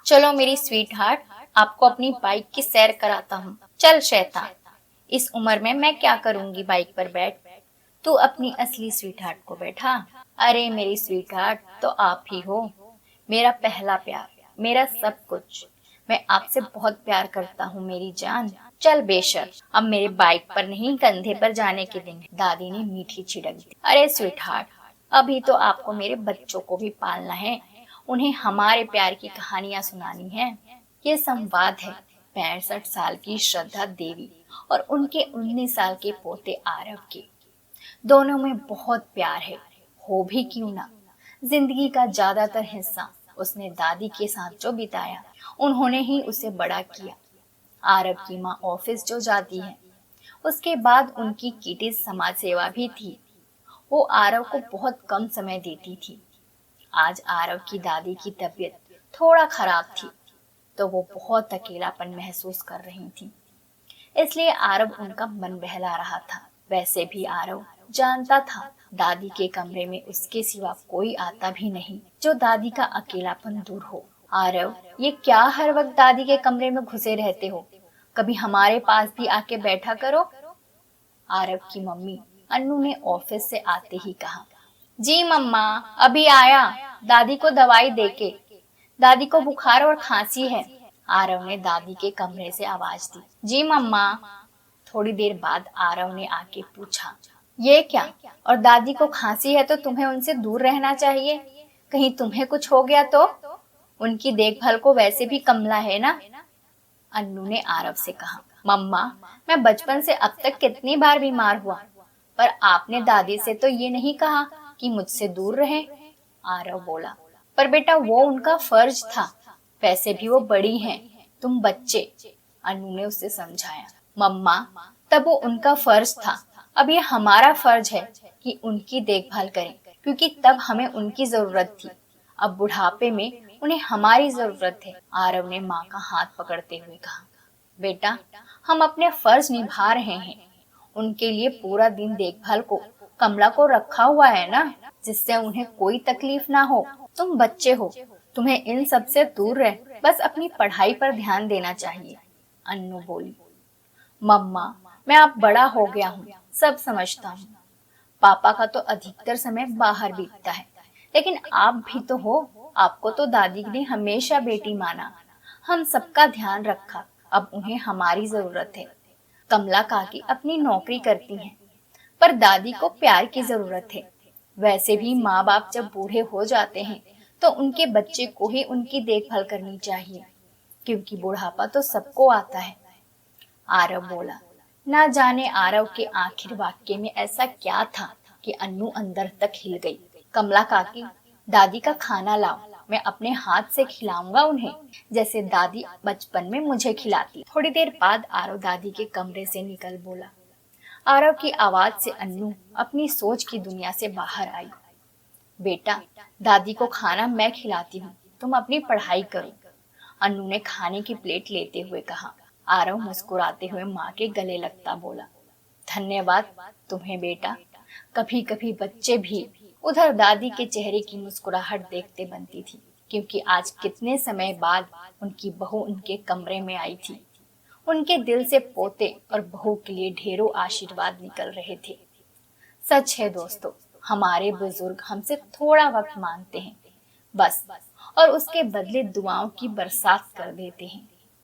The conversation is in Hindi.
चलो मेरी स्वीट हार्ट, आपको अपनी बाइक की सैर कराता हूँ। चल शैतान, इस उम्र में मैं क्या करूंगी बाइक पर बैठ। तू अपनी असली स्वीट हार्ट को बैठा। अरे मेरी स्वीट हार्ट तो आप ही हो, मेरा पहला प्यार, मेरा सब कुछ। मैं आपसे बहुत प्यार करता हूँ मेरी जान। चल बेशक, अब मेरे बाइक पर नहीं कंधे पर जाने के दिन है। दादी ने मीठी छिड़क दी। अरे स्वीट हार्ट, अभी तो आपको मेरे बच्चों को भी पालना है, उन्हें हमारे प्यार की कहानियां सुनानी है। ये संवाद है 65 साल की श्रद्धा देवी और उनके 19 साल के पोते आरव के। दोनों में बहुत प्यार है, हो भी क्यों ना। जिंदगी का ज्यादातर हिस्सा उसने दादी के साथ जो बिताया, उन्होंने ही उसे बड़ा किया। आरव की माँ ऑफिस जो जाती है, उसके बाद उनकी किटी समाज सेवा भी थी। वो आरव को बहुत कम समय देती थी। आज आरव की दादी की तबीयत थोड़ा खराब थी, तो वो बहुत अकेलापन महसूस कर रही थी, इसलिए आरव उनका मन बहला रहा था। वैसे भी आरव जानता था दादी के कमरे में उसके सिवा कोई आता भी नहीं जो दादी का अकेलापन दूर हो। आरव, ये क्या हर वक्त दादी के कमरे में घुसे रहते हो, कभी हमारे पास भी आके बैठा करो। आरव की मम्मी अन्नू ने ऑफिस से आते ही कहा। जी मम्मा, अभी आया, दादी को दवाई देके। दादी को बुखार और खांसी है। आरव ने दादी के कमरे से आवाज दी। जी मम्मा। थोड़ी देर बाद आरव ने आके पूछा, ये क्या, और दादी को खांसी है तो तुम्हें उनसे दूर रहना चाहिए, कहीं तुम्हें कुछ हो गया तो। उनकी देखभाल को वैसे भी कमला है ना। अन्नू ने आरव से कहा। मम्मा, मैं बचपन से अब तक कितनी बार बीमार हुआ, पर आपने दादी से तो ये नहीं कहा कि मुझसे दूर रहे। आरव बोला, पर बेटा वो उनका फर्ज था, वैसे भी वो बड़ी हैं, तुम बच्चे। अन्नू ने उसे समझाया। मम्मा, तब वो उनका फर्ज था, अब ये हमारा फर्ज है कि उनकी देखभाल करें, क्योंकि तब हमें उनकी जरूरत थी, अब बुढ़ापे में उन्हें हमारी जरूरत है। आरव ने माँ का हाथ पकड़ते हुए कहा। बेटा, हम अपने फर्ज निभा रहे हैं, उनके लिए पूरा दिन देखभाल को कमला को रखा हुआ है ना, जिससे उन्हें कोई तकलीफ ना हो। तुम बच्चे हो, तुम्हें इन सब से दूर रह बस अपनी पढ़ाई पर ध्यान देना चाहिए। अन्नू बोली। मम्मा, मैं अब बड़ा हो गया हूँ, सब समझता हूँ। पापा का तो अधिकतर समय बाहर बीतता है, लेकिन आप भी तो हो, आपको तो दादी ने हमेशा बेटी माना, हम सबका ध्यान रखा, अब उन्हें हमारी जरूरत है। कमला काकी अपनी नौकरी करती हैं, पर दादी को प्यार की जरूरत है। वैसे भी माँ बाप जब बूढ़े हो जाते हैं तो उनके बच्चे को ही उनकी देखभाल करनी चाहिए, क्योंकि बुढ़ापा तो सबको आता है। आरव बोला। ना जाने आरव के आखिर वाक्य में ऐसा क्या था कि अन्नू अंदर तक हिल गई। कमला काकी, दादी का खाना लाओ, मैं अपने हाथ से खिलाऊंगा उन्हें, जैसे दादी बचपन में मुझे खिलाती। थोड़ी देर बाद आरव दादी के कमरे से निकल बोला। आरव की आवाज से अन्नू अपनी सोच की दुनिया से बाहर आई। बेटा, दादी को खाना मैं खिलाती हूँ, तुम अपनी पढ़ाई करो। अन्नू ने खाने की प्लेट लेते हुए कहा। आरव मुस्कुराते हुए माँ के गले लगता बोला, धन्यवाद तुम्हें बेटा। कभी कभी बच्चे भी उधर दादी के चेहरे की मुस्कुराहट देखते बनती थी, क्योंकि आज कितने समय बाद उनकी बहू उनके कमरे में आई थी। उनके दिल से पोते और बहू के लिए ढेरों आशीर्वाद निकल रहे थे। सच है दोस्तों, हमारे बुजुर्ग हमसे थोड़ा वक्त मांगते हैं बस, और उसके बदले दुआओं की बरसात कर देते हैं।